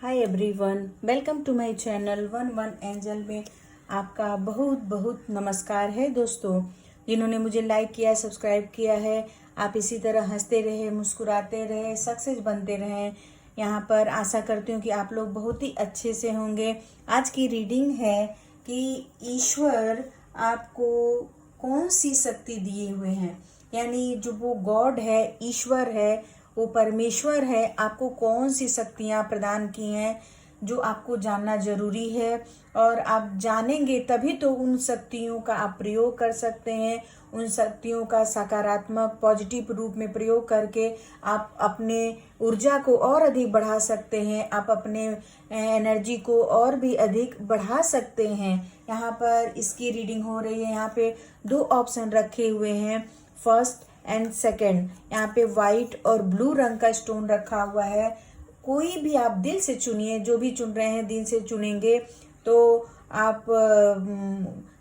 Hi everyone, welcome to my channel one one angel में आपका बहुत बहुत नमस्कार है। दोस्तों, जिन्होंने मुझे लाइक किया, सब्सक्राइब किया है, आप इसी तरह हंसते रहे, मुस्कुराते रहे, सक्सेस बनते रहें। यहाँ पर आशा करती हूँ कि आप लोग बहुत ही अच्छे से होंगे। आज की रीडिंग है कि ईश्वर आपको कौन सी शक्ति दिए हुए हैं, यानी जो वो गॉड है, ईश्वर है, वो परमेश्वर है, आपको कौन सी शक्तियाँ प्रदान की हैं जो आपको जानना जरूरी है। और आप जानेंगे तभी तो उन शक्तियों का आप प्रयोग कर सकते हैं। उन शक्तियों का सकारात्मक पॉजिटिव रूप में प्रयोग करके आप अपने ऊर्जा को और अधिक बढ़ा सकते हैं, आप अपने एनर्जी को और भी अधिक बढ़ा सकते हैं। यहाँ पर इसकी रीडिंग हो रही है। यहाँ पे दो ऑप्शन रखे हुए हैं, फर्स्ट एंड सेकेंड। यहाँ पे वाइट और ब्लू रंग का स्टोन रखा हुआ है। कोई भी आप दिल से चुनिए, जो भी चुन रहे हैं दिल से चुनेंगे तो आप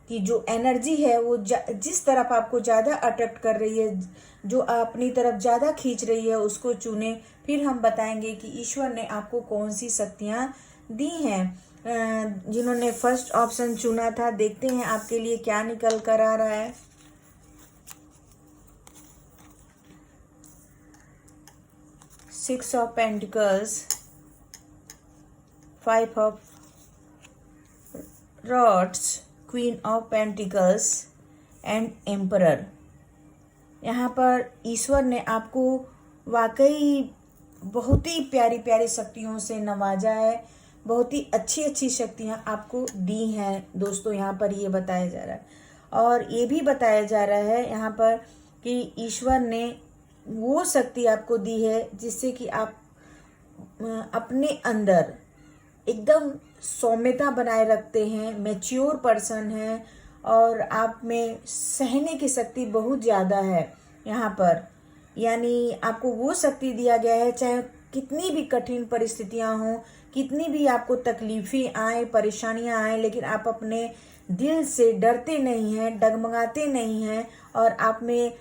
की जो एनर्जी है वो जिस तरफ आपको ज़्यादा अट्रैक्ट कर रही है, जो अपनी तरफ ज़्यादा खींच रही है, उसको चुने। फिर हम बताएंगे कि ईश्वर ने आपको कौन सी शक्तियाँ दी हैं। जिन्होंने फर्स्ट ऑप्शन चुना था, देखते हैं आपके लिए क्या निकल कर आ रहा है। Six of pentacles, five of rods, queen of pentacles and emperor. यहाँ पर ईश्वर ने आपको वाकई बहुत ही प्यारी प्यारी शक्तियों से नवाजा है, बहुत ही अच्छी अच्छी शक्तियाँ आपको दी हैं। दोस्तों, यहाँ पर ये बताया जा रहा है और ये भी बताया जा रहा है यहाँ पर कि ईश्वर ने वो शक्ति आपको दी है जिससे कि आप अपने अंदर एकदम सौम्यता बनाए रखते हैं, मैच्योर पर्सन हैं और आप में सहने की शक्ति बहुत ज़्यादा है। यहाँ पर यानी आपको वो शक्ति दिया गया है, चाहे कितनी भी कठिन परिस्थितियाँ हों, कितनी भी आपको तकलीफ़ें आए, परेशानियाँ आए, लेकिन आप अपने दिल से डरते नहीं हैं, डगमगाते नहीं हैं और आप में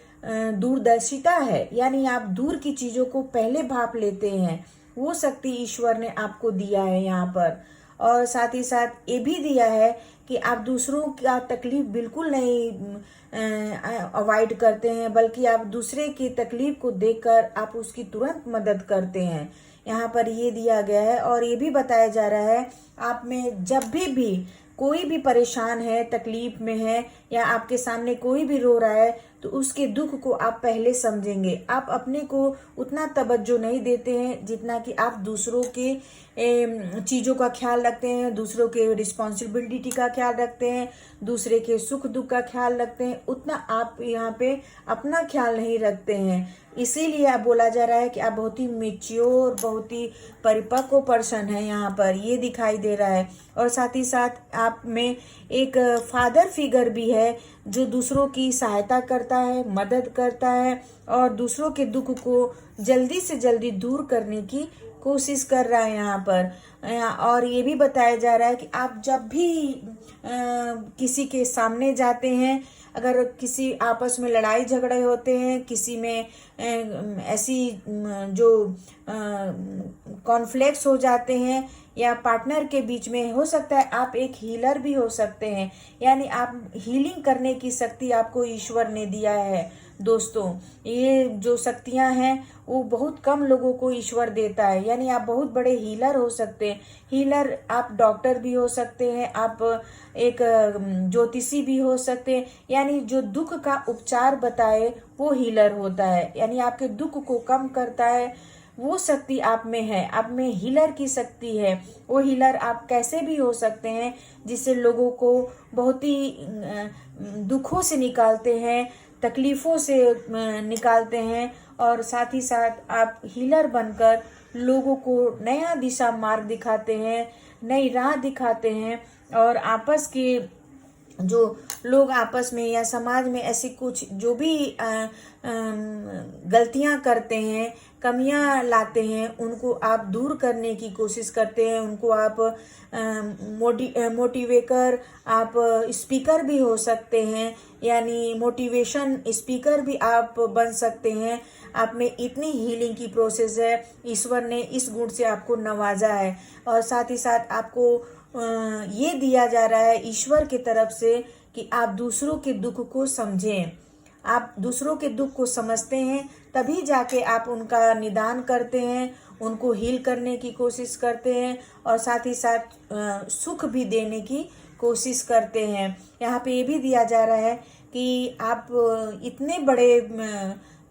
दूरदर्शिता है, यानी आप दूर की चीज़ों को पहले भाप लेते हैं। वो शक्ति ईश्वर ने आपको दिया है यहाँ पर। और साथ ही साथ ये भी दिया है कि आप दूसरों का तकलीफ बिल्कुल नहीं अवॉइड करते हैं, बल्कि आप दूसरे की तकलीफ को देखकर आप उसकी तुरंत मदद करते हैं। यहाँ पर ये दिया गया है और ये भी बताया जा रहा है, आप में जब भी कोई भी परेशान है, तकलीफ में है या आपके सामने कोई भी रो रहा है, तो उसके दुख को आप पहले समझेंगे। आप अपने को उतना तवज्जो नहीं देते हैं जितना कि आप दूसरों के चीज़ों का ख्याल रखते हैं, दूसरों के रिस्पॉन्सिबिलिटी का ख्याल रखते हैं, दूसरे के सुख दुख का ख्याल रखते हैं, उतना आप यहाँ पे अपना ख्याल नहीं रखते हैं। इसीलिए आप बोला जा रहा है कि आप बहुत ही मैच्योर, बहुत ही परिपक्व पर्सन है, यहाँ पर ये दिखाई दे रहा है। और साथ ही साथ आप में एक फादर फिगर भी है जो दूसरों की सहायता करता है, मदद करता है और दूसरों के दुख को जल्दी से जल्दी दूर करने की कोशिश कर रहा है यहाँ पर। और ये भी बताया जा रहा है कि आप जब भी किसी के सामने जाते हैं, अगर किसी आपस में लड़ाई झगड़े होते हैं, किसी में ऐसी जो कॉन्फ्लिक्ट्स हो जाते हैं या पार्टनर के बीच में, हो सकता है आप एक हीलर भी हो सकते हैं, यानी आप हीलिंग करने की शक्ति आपको ईश्वर ने दिया है। दोस्तों, ये जो शक्तियां हैं वो बहुत कम लोगों को ईश्वर देता है, यानी आप बहुत बड़े हीलर हो सकते हैं। हीलर, आप डॉक्टर भी हो सकते हैं, आप एक ज्योतिषी भी हो सकते हैं, यानी जो दुख का उपचार बताए वो हीलर होता है, यानी आपके दुख को कम करता है। वो शक्ति आप में है, आप में हीलर की शक्ति है। वो हीलर आप कैसे भी हो सकते हैं जिससे लोगों को बहुत ही दुखों से निकालते हैं, तकलीफ़ों से निकालते हैं और साथ ही साथ आप हीलर बनकर लोगों को नया दिशा मार्ग दिखाते हैं, नई राह दिखाते हैं और आपस के जो लोग आपस में या समाज में ऐसी कुछ जो भी गलतियां करते हैं, कमियां लाते हैं, उनको आप दूर करने की कोशिश करते हैं। उनको आप मोटिवेटर, आप स्पीकर भी हो सकते हैं, यानी मोटिवेशन स्पीकर भी आप बन सकते हैं। आप में इतनी हीलिंग की प्रोसेस है, ईश्वर ने इस गुण से आपको नवाजा है। और साथ ही साथ आपको ये दिया जा रहा है ईश्वर की तरफ से कि आप दूसरों के दुख को समझें। आप दूसरों के दुख को समझते हैं तभी जाके आप उनका निदान करते हैं, उनको हील करने की कोशिश करते हैं और साथ ही साथ सुख भी देने की कोशिश करते हैं। यहाँ पे ये भी दिया जा रहा है कि आप इतने बड़े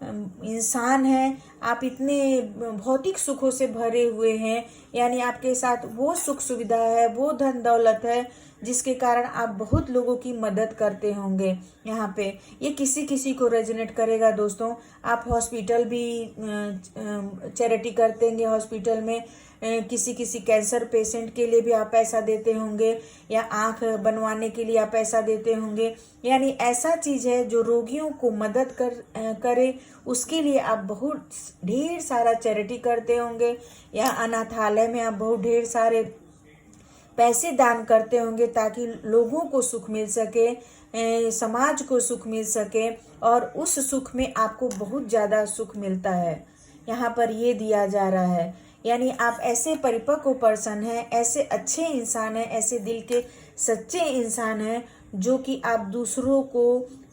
इंसान हैं, आप इतने भौतिक सुखों से भरे हुए हैं, यानी आपके साथ वो सुख सुविधा है, वो धन दौलत है जिसके कारण आप बहुत लोगों की मदद करते होंगे। यहाँ पे ये किसी किसी को रेजोनेट करेगा दोस्तों। आप हॉस्पिटल भी चैरिटी करते होंगे, हॉस्पिटल में किसी किसी कैंसर पेशेंट के लिए भी आप पैसा देते होंगे, या आंख बनवाने के लिए आप पैसा देते होंगे। यानी ऐसा चीज है जो रोगियों को मदद करे, उसके लिए आप बहुत ढेर सारा चैरिटी करते होंगे, या अनाथालय में आप बहुत ढेर सारे पैसे दान करते होंगे ताकि लोगों को सुख मिल सके, समाज को सुख मिल सके, और उस सुख में आपको बहुत ज़्यादा सुख मिलता है। यहाँ पर ये दिया जा रहा है, यानी आप ऐसे परिपक्व पर्सन हैं, ऐसे अच्छे इंसान हैं, ऐसे दिल के सच्चे इंसान हैं जो कि आप दूसरों को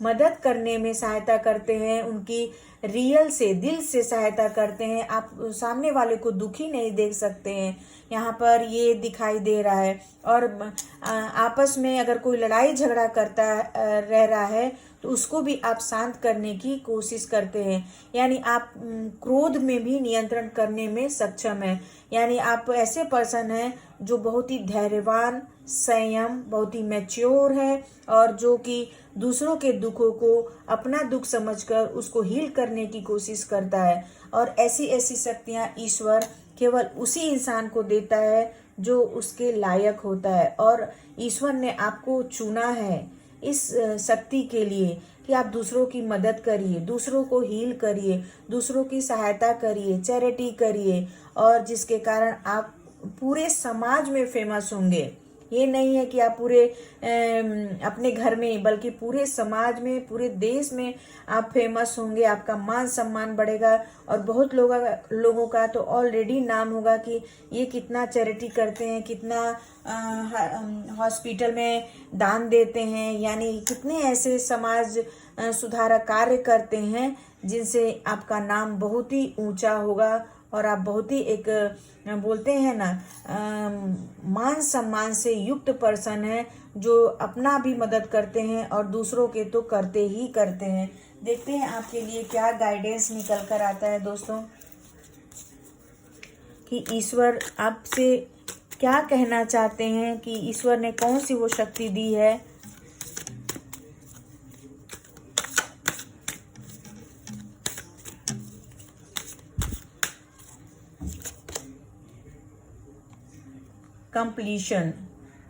मदद करने में सहायता करते हैं, उनकी रियल से दिल से सहायता करते हैं। आप सामने वाले को दुखी नहीं देख सकते हैं, यहाँ पर ये दिखाई दे रहा है। और आपस में अगर कोई लड़ाई झगड़ा करता रह रहा है तो उसको भी आप शांत करने की कोशिश करते हैं, यानी आप क्रोध में भी नियंत्रण करने में सक्षम हैं। यानी आप ऐसे पर्सन हैं जो बहुत ही धैर्यवान, संयम, बहुत ही मैच्योर है, और जो कि दूसरों के दुखों को अपना दुख समझकर उसको हील करने की कोशिश करता है। और ऐसी ऐसी शक्तियाँ ईश्वर केवल उसी इंसान को देता है जो उसके लायक होता है। और ईश्वर ने आपको चुना है इस शक्ति के लिए कि आप दूसरों की मदद करिए, दूसरों को हील करिए, दूसरों की सहायता करिए, चैरिटी करिए, और जिसके कारण आप पूरे समाज में फेमस होंगे। ये नहीं है कि आप पूरे अपने घर में, बल्कि पूरे समाज में, पूरे देश में आप फेमस होंगे। आपका मान सम्मान बढ़ेगा, और बहुत लोगों का तो ऑलरेडी नाम होगा कि ये कितना चैरिटी करते हैं, कितना हॉस्पिटल में दान देते हैं, यानी कितने ऐसे समाज सुधारक कार्य करते हैं जिनसे आपका नाम बहुत ही ऊंचा होगा, और आप बहुत ही एक बोलते हैं ना मान सम्मान से युक्त पर्सन है, जो अपना भी मदद करते हैं और दूसरों के तो करते ही करते हैं। देखते हैं आपके लिए क्या गाइडेंस निकल कर आता है दोस्तों, कि ईश्वर आपसे क्या कहना चाहते हैं, कि ईश्वर ने कौन सी वो शक्ति दी है। कंप्लीशन,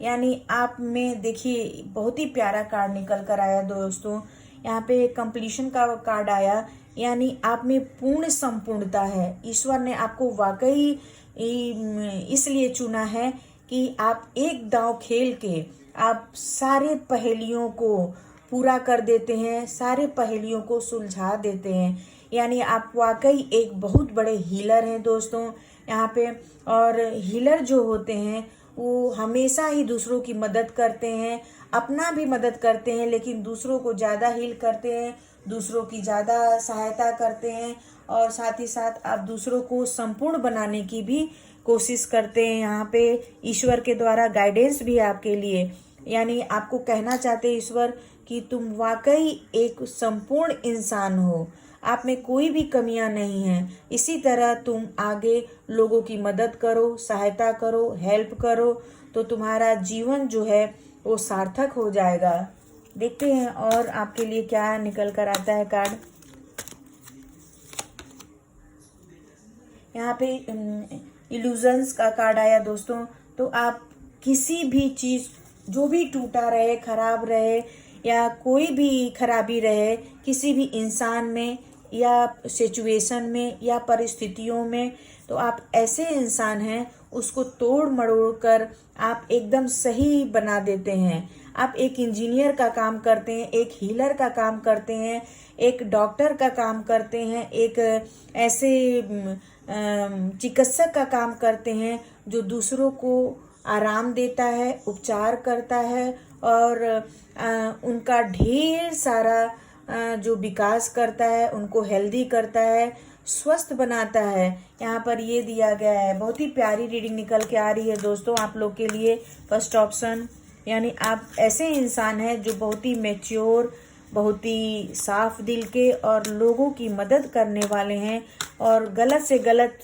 यानी आप में देखिए बहुत ही प्यारा कार्ड निकल कर आया दोस्तों। यहाँ पे कंप्लीशन का कार्ड आया, यानी आप में पूर्ण संपूर्णता है। ईश्वर ने आपको वाकई इसलिए चुना है कि आप एक दांव खेल के आप सारे पहेलियों को पूरा कर देते हैं, सारे पहेलियों को सुलझा देते हैं। यानी आप वाकई एक बहुत बड़े हीलर हैं दोस्तों यहाँ पे। और हीलर जो होते हैं वो हमेशा ही दूसरों की मदद करते हैं, अपना भी मदद करते हैं, लेकिन दूसरों को ज़्यादा हील करते हैं, दूसरों की ज़्यादा सहायता करते हैं, और साथ ही साथ आप दूसरों को संपूर्ण बनाने की भी कोशिश करते हैं। यहाँ पे ईश्वर के द्वारा गाइडेंस भी आपके लिए, यानी आपको कहना चाहते हैं ईश्वर कि तुम वाकई एक संपूर्ण इंसान हो, आप में कोई भी कमियां नहीं हैं। इसी तरह तुम आगे लोगों की मदद करो, सहायता करो, हेल्प करो, तो तुम्हारा जीवन जो है वो सार्थक हो जाएगा। देखते हैं और आपके लिए क्या निकल कर आता है कार्ड। यहाँ पे इल्यूजन्स का कार्ड आया दोस्तों। तो आप किसी भी चीज़ जो भी टूटा रहे, खराब रहे या कोई भी खराबी रहे किसी भी इंसान में या सिचुएशन में या परिस्थितियों में, तो आप ऐसे इंसान हैं उसको तोड़ मरोड़ कर आप एकदम सही बना देते हैं। आप एक इंजीनियर का काम करते हैं, एक हीलर का काम करते हैं, एक डॉक्टर का काम करते हैं, एक ऐसे चिकित्सक का काम करते हैं जो दूसरों को आराम देता है, उपचार करता है और उनका ढेर सारा जो विकास करता है, उनको हेल्दी करता है, स्वस्थ बनाता है। यहाँ पर ये दिया गया है, बहुत ही प्यारी रीडिंग निकल के आ रही है दोस्तों आप लोग के लिए। फर्स्ट ऑप्शन, यानी आप ऐसे इंसान हैं जो बहुत ही मैच्योर, बहुत ही साफ दिल के और लोगों की मदद करने वाले हैं और गलत से गलत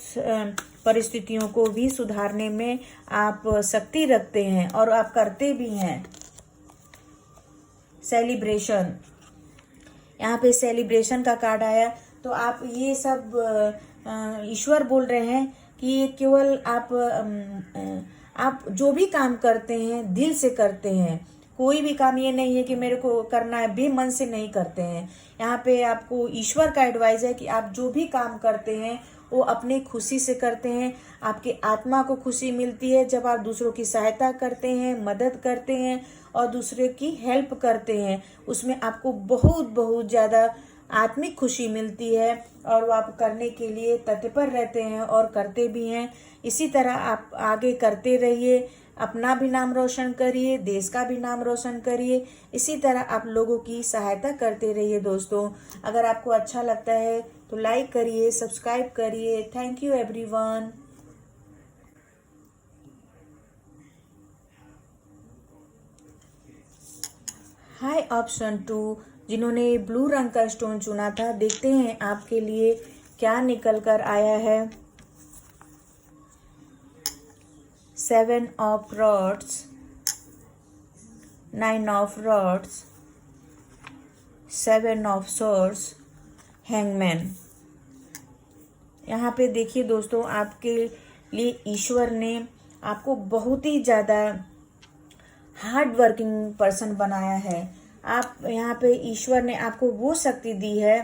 परिस्थितियों को भी सुधारने में आप शक्ति रखते हैं और आप करते भी हैं। सेलिब्रेशन, यहाँ पे सेलिब्रेशन का कार्ड आया, तो आप ये सब ईश्वर बोल रहे हैं कि ये केवल आप जो भी काम करते हैं दिल से करते हैं। कोई भी काम ये नहीं है कि मेरे को करना है, बेमन से नहीं करते हैं। यहाँ पे आपको ईश्वर का एडवाइस है कि आप जो भी काम करते हैं वो अपनी खुशी से करते हैं। आपकी आत्मा को खुशी मिलती है जब आप दूसरों की सहायता करते हैं, मदद करते हैं और दूसरे की हेल्प करते हैं। उसमें आपको बहुत बहुत ज़्यादा आत्मिक खुशी मिलती है और वो आप करने के लिए तत्पर रहते हैं और करते भी हैं। इसी तरह आप आगे करते रहिए, अपना भी नाम रोशन करिए, देश का भी नाम रोशन करिए। इसी तरह आप लोगों की सहायता करते रहिए दोस्तों। अगर आपको अच्छा लगता है तो लाइक करिए, सब्सक्राइब करिए। Thank you everyone. Hi option 2, जिन्होंने ब्लू रंग का स्टोन चुना था, देखते हैं आपके लिए क्या निकल कर आया है। 7 of rods, 9 of rods, 7 of source, hangman. यहाँ पे देखिए दोस्तों, आपके लिए ईश्वर ने आपको बहुत ही ज़्यादा हार्ड वर्किंग पर्सन बनाया है। आप यहाँ पे ईश्वर ने आपको वो शक्ति दी है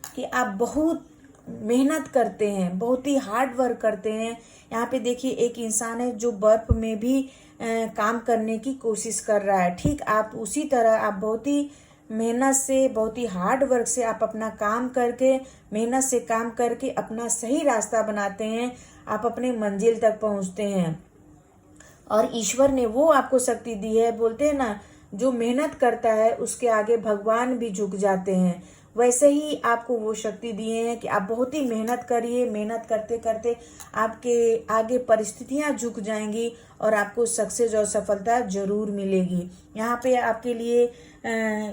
कि आप बहुत मेहनत करते हैं, बहुत ही हार्ड वर्क करते हैं। यहाँ पे देखिए एक इंसान है जो बर्फ में भी काम करने की कोशिश कर रहा है। ठीक आप उसी तरह आप बहुत ही मेहनत से, बहुत ही हार्ड वर्क से आप अपना काम करके, मेहनत से काम करके अपना सही रास्ता बनाते हैं, आप अपने मंजिल तक पहुँचते हैं और ईश्वर ने वो आपको शक्ति दी है। बोलते हैं ना, जो मेहनत करता है उसके आगे भगवान भी झुक जाते हैं। वैसे ही आपको वो शक्ति दिए हैं कि आप बहुत ही मेहनत करिए। मेहनत करते करते आपके आगे परिस्थितियां झुक जाएंगी और आपको सक्सेस और सफलता जरूर मिलेगी। यहाँ पे आपके लिए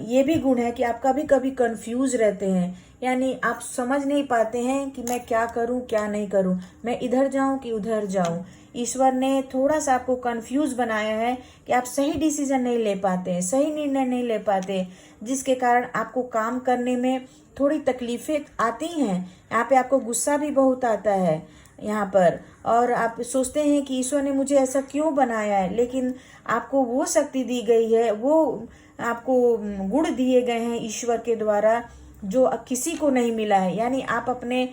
ये भी गुण है कि आप कभी कभी कंफ्यूज रहते हैं, यानी आप समझ नहीं पाते हैं कि मैं क्या करूं क्या नहीं करूं, मैं इधर जाऊं कि उधर जाऊं। ईश्वर ने थोड़ा सा आपको कंफ्यूज बनाया है कि आप सही डिसीजन नहीं ले पाते, सही निर्णय नहीं ले पाते, जिसके कारण आपको काम करने में थोड़ी तकलीफें आती हैं। यहाँ पे आपको गुस्सा भी बहुत आता है यहाँ पर, और आप सोचते हैं कि ईश्वर ने मुझे ऐसा क्यों बनाया है। लेकिन आपको वो शक्ति दी गई है, वो आपको गुण दिए गए हैं ईश्वर के द्वारा जो किसी को नहीं मिला है। यानी आप अपने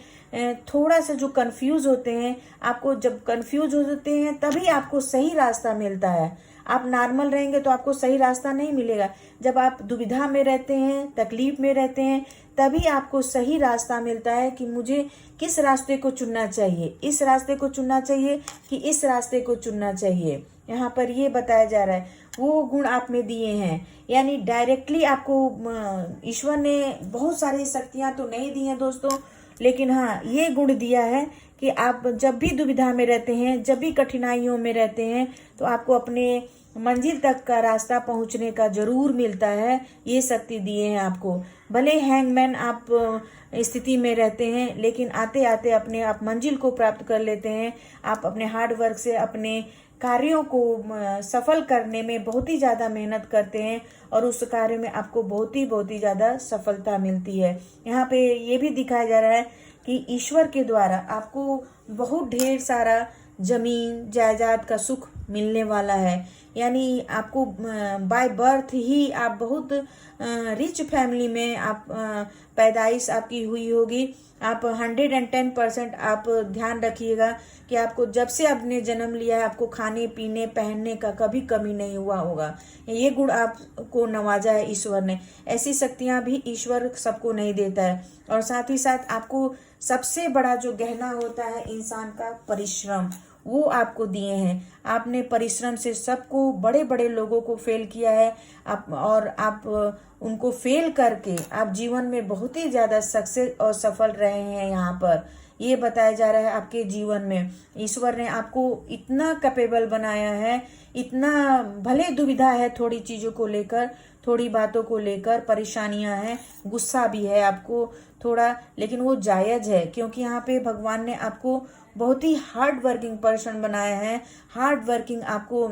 थोड़ा सा जो कंफ्यूज होते हैं, आपको जब कंफ्यूज होते हैं तभी आपको सही रास्ता मिलता है। आप नॉर्मल रहेंगे तो आपको सही रास्ता नहीं मिलेगा। जब आप दुविधा में रहते हैं, तकलीफ में रहते हैं, तभी आपको सही रास्ता मिलता है कि मुझे किस रास्ते को चुनना चाहिए, इस रास्ते को चुनना चाहिए कि इस रास्ते को चुनना चाहिए। यहाँ पर ये बताया जा रहा है वो गुण आप में दिए हैं। यानी डायरेक्टली आपको ईश्वर ने बहुत सारी शक्तियाँ तो नहीं दी हैं दोस्तों, लेकिन हाँ ये गुण दिया है कि आप जब भी दुविधा में रहते हैं, जब भी कठिनाइयों में रहते हैं, तो आपको अपने मंजिल तक का रास्ता पहुंचने का जरूर मिलता है। ये शक्ति दिए हैं आपको। भले हैंगमैन आप स्थिति में रहते हैं, लेकिन आते आते अपने आप मंजिल को प्राप्त कर लेते हैं। आप अपने हार्ड वर्क से अपने कार्यों को सफल करने में बहुत ही ज़्यादा मेहनत करते हैं और उस कार्य में आपको बहुत ही ज़्यादा सफलता मिलती है। यहाँ पे ये भी दिखाया जा रहा है कि ईश्वर के द्वारा आपको बहुत ढेर सारा जमीन जायदाद का सुख मिलने वाला है। यानी आपको बाय बर्थ ही आप बहुत रिच फैमिली में आप पैदाइश आपकी हुई होगी। आप 110% आप ध्यान रखिएगा कि आपको जब से आपने जन्म लिया है आपको खाने पीने पहनने का कभी कमी नहीं हुआ होगा। ये गुण आपको नवाजा है ईश्वर ने। ऐसी शक्तियां भी ईश्वर सबको नहीं देता है। और साथ ही साथ आपको सबसे बड़ा जो गहना होता है इंसान का परिश्रम, वो आपको दिए हैं। आपने परिश्रम से सबको, बड़े बड़े लोगों को फेल किया है और आप उनको फेल करके आप जीवन में बहुत ही ज्यादा सक्सेस और सफल रहे हैं। यहाँ पर ये बताया जा रहा है आपके जीवन में ईश्वर ने आपको इतना कैपेबल बनाया है, इतना भले दुविधा है थोड़ी चीजों को लेकर, थोड़ी बातों को लेकर परेशानियां हैं, गुस्सा भी है आपको थोड़ा, लेकिन वो जायज है क्योंकि यहाँ पे भगवान ने आपको बहुत ही हार्ड वर्किंग पर्सन बनाया है। हार्ड वर्किंग आपको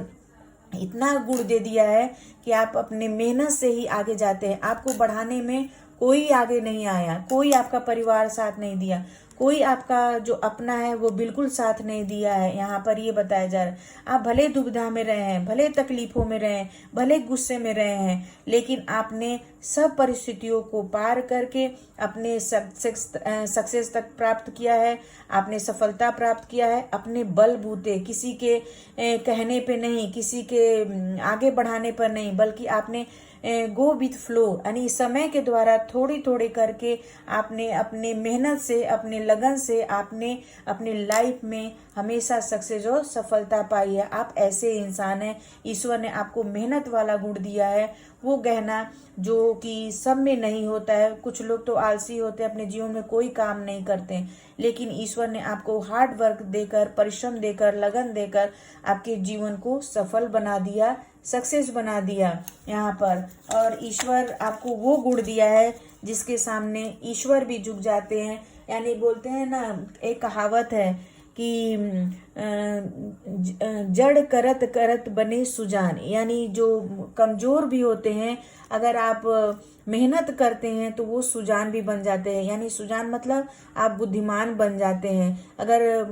इतना गुण दे दिया है कि आप अपने मेहनत से ही आगे जाते हैं। आपको बढ़ाने में कोई आगे नहीं आया, कोई आपका परिवार साथ नहीं दिया, कोई आपका जो अपना है वो बिल्कुल साथ नहीं दिया है। यहाँ पर ये बताया जा रहा है आप भले दुविधा में रहे हैं, भले तकलीफों में रहे हैं, भले गुस्से में रहे हैं, लेकिन आपने सब परिस्थितियों को पार करके अपने सक्सेस तक प्राप्त किया है। आपने सफलता प्राप्त किया है अपने बलबूते, किसी के कहने पे नहीं, किसी के आगे बढ़ाने पर नहीं, बल्कि आपने गो विथ फ्लो यानी समय के द्वारा थोड़ी थोड़ी करके आपने अपने मेहनत से, अपने लगन से आपने अपनी लाइफ में हमेशा सक्सेस और सफलता पाई है। आप ऐसे इंसान हैं। ईश्वर ने आपको मेहनत वाला गुण दिया है, वो गहना जो कि सब में नहीं होता है। कुछ लोग तो आलसी होते हैं, अपने जीवन में कोई काम नहीं करते, लेकिन ईश्वर ने आपको हार्ड वर्क देकर, परिश्रम देकर, लगन देकर आपके जीवन को सफल बना दिया, सक्सेस बना दिया यहाँ पर। और ईश्वर आपको वो गुण दिया है जिसके सामने ईश्वर भी झुक जाते हैं। यानी बोलते हैं ना, एक कहावत है कि जड़ करत करत बने सुजान, यानी जो कमजोर भी होते हैं अगर आप मेहनत करते हैं तो वो सुजान भी बन जाते हैं। यानी सुजान मतलब आप बुद्धिमान बन जाते हैं। अगर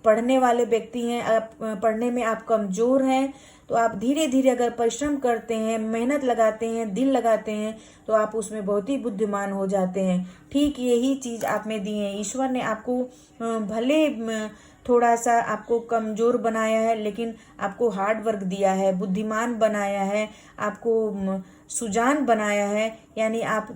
पढ़ने वाले व्यक्ति हैं, आप पढ़ने में आप कमजोर हैं, तो आप धीरे धीरे अगर परिश्रम करते हैं, मेहनत लगाते हैं, दिल लगाते हैं, तो आप उसमें बहुत ही बुद्धिमान हो जाते हैं। ठीक यही चीज आप में दी है। ईश्वर ने आपको भले थोड़ा सा आपको कमजोर बनाया है, लेकिन आपको हार्ड वर्क दिया है, बुद्धिमान बनाया है, आपको सुजान बनाया है। यानी आप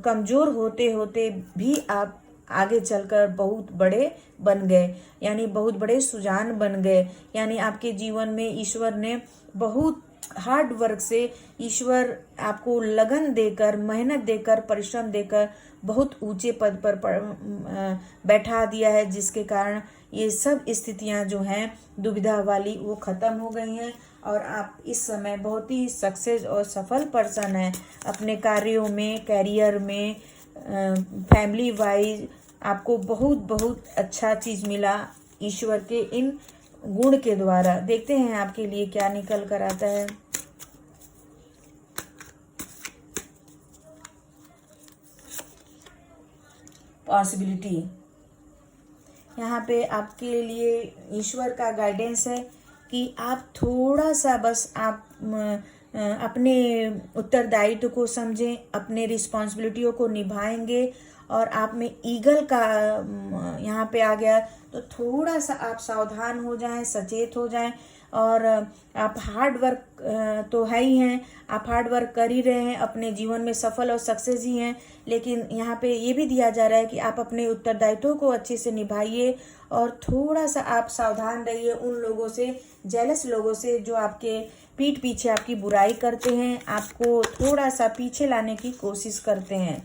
कमजोर होते होते भी आप आगे चलकर बहुत बड़े बन गए, यानी बहुत बड़े सुजान बन गए। यानी आपके जीवन में ईश्वर ने बहुत हार्ड वर्क से, ईश्वर आपको लगन देकर, मेहनत देकर, परिश्रम देकर बहुत ऊंचे पद पर बैठा दिया है, जिसके कारण ये सब स्थितियां जो हैं दुविधा वाली वो खत्म हो गई हैं और आप इस समय बहुत ही सक्सेस और सफल पर्सन हैं अपने कार्यों में, कैरियर में, फैमिली वाइज। आपको बहुत बहुत अच्छा चीज मिला ईश्वर के इन गुण के द्वारा। देखते हैं आपके लिए क्या निकल कर आता है। पॉसिबिलिटी, यहाँ पे आपके लिए ईश्वर का गाइडेंस है कि आप थोड़ा सा बस आप अपने उत्तरदायित्व को समझें, अपने रिस्पॉन्सिबिलिटियों को निभाएंगे और आप में ईगल का यहाँ पे आ गया, तो थोड़ा सा आप सावधान हो जाएं, सचेत हो जाएं। और आप हार्ड वर्क तो है ही हैं, आप हार्ड वर्क कर ही रहे हैं, अपने जीवन में सफल और सक्सेस ही हैं, लेकिन यहाँ पे ये भी दिया जा रहा है कि आप अपने उत्तरदायित्वों को अच्छे से निभाइए और थोड़ा सा आप सावधान रहिए उन लोगों से, जेलस लोगों से, जो आपके पीठ पीछे आपकी बुराई करते हैं, आपको थोड़ा सा पीछे लाने की कोशिश करते हैं।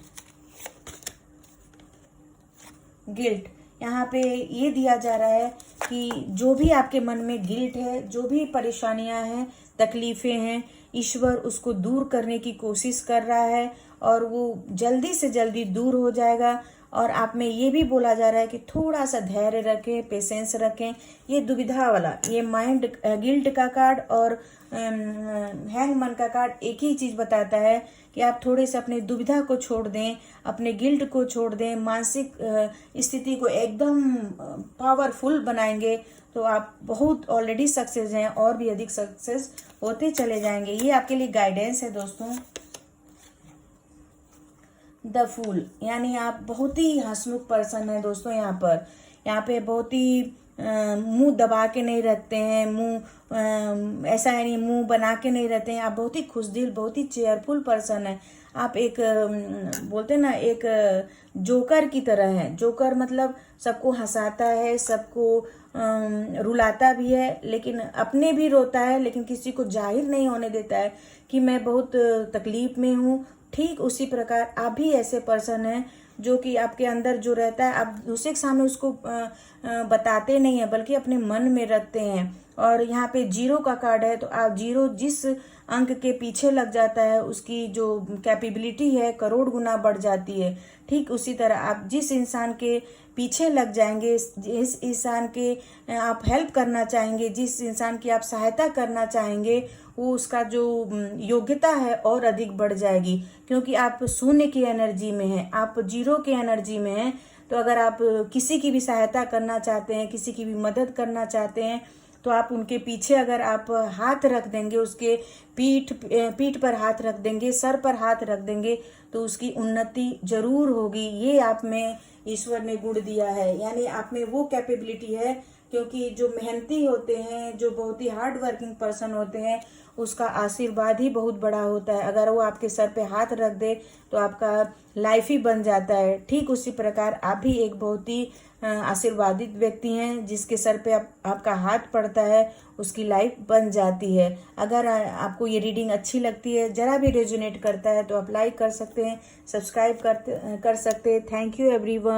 गिल्ट, यहाँ पे ये दिया जा रहा है कि जो भी आपके मन में गिल्ट है, जो भी परेशानियां हैं, तकलीफें हैं, ईश्वर उसको दूर करने की कोशिश कर रहा है और वो जल्दी से जल्दी दूर हो जाएगा। और आप में ये भी बोला जा रहा है कि थोड़ा सा धैर्य रखें, पेशेंस रखें। ये दुविधा वाला, ये माइंड गिल्ट का कार्ड और हैंगमैन का कार्ड एक ही चीज बताता है कि आप थोड़े से अपने दुविधा को छोड़ दें, अपने गिल्ट को छोड़ दें, मानसिक स्थिति को एकदम पावरफुल बनाएंगे तो आप बहुत ऑलरेडी सक्सेस हैं और भी अधिक सक्सेस होते चले जाएंगे। ये आपके लिए गाइडेंस है दोस्तों। द फूल, यानी आप बहुत ही हंसमुख पर्सन है दोस्तों। यहाँ पे बहुत ही मुंह दबा के नहीं रखते हैं, मुंह ऐसा है नहीं, मुंह बना के नहीं रहते हैं। आप बहुत ही खुशदिल, बहुत ही चेयरफुल पर्सन है। आप एक बोलते हैं ना, एक जोकर की तरह है। जोकर मतलब सबको हंसाता है, सबको रुलाता भी है, लेकिन अपने भी रोता है, लेकिन किसी को जाहिर नहीं होने देता है कि मैं बहुत तकलीफ में हूँ। ठीक उसी प्रकार आप भी ऐसे पर्सन हैं जो कि आपके अंदर जो रहता है आप दूसरे के सामने उसको बताते नहीं है, बल्कि अपने मन में रखते हैं। और यहाँ पे 0 का कार्ड है, तो आप 0 जिस अंक के पीछे लग जाता है उसकी जो कैपेबिलिटी है करोड़ गुना बढ़ जाती है। ठीक उसी तरह आप जिस इंसान के पीछे लग जाएंगे, जिस इंसान के आप हेल्प करना चाहेंगे, जिस इंसान की आप सहायता करना चाहेंगे, वो उसका जो योग्यता है और अधिक बढ़ जाएगी, क्योंकि आप शून्य की एनर्जी में हैं, आप 0 की एनर्जी में हैं। तो अगर आप किसी की भी सहायता करना चाहते हैं, किसी की भी मदद करना चाहते हैं, तो आप उनके पीछे अगर आप हाथ रख देंगे, उसके पीठ पर हाथ रख देंगे, सर पर हाथ रख देंगे, तो उसकी उन्नति जरूर होगी। ये आप में ईश्वर ने गुण दिया है, यानी आप में वो कैपेबिलिटी है। क्योंकि जो मेहनती होते हैं, जो बहुत ही हार्ड वर्किंग पर्सन होते हैं, उसका आशीर्वाद ही बहुत बड़ा होता है। अगर वो आपके सर पे हाथ रख दे तो आपका लाइफ ही बन जाता है। ठीक उसी प्रकार आप भी एक बहुत ही आशीर्वादित व्यक्ति हैं, जिसके सर पे आपका हाथ पड़ता है, उसकी लाइफ बन जाती है। अगर आपको ये रीडिंग अच्छी लगती है, जरा भी रेजोनेट करता है, तो आप लाइक कर सकते हैं, सब्सक्राइब कर सकते हैं। Thank you everyone.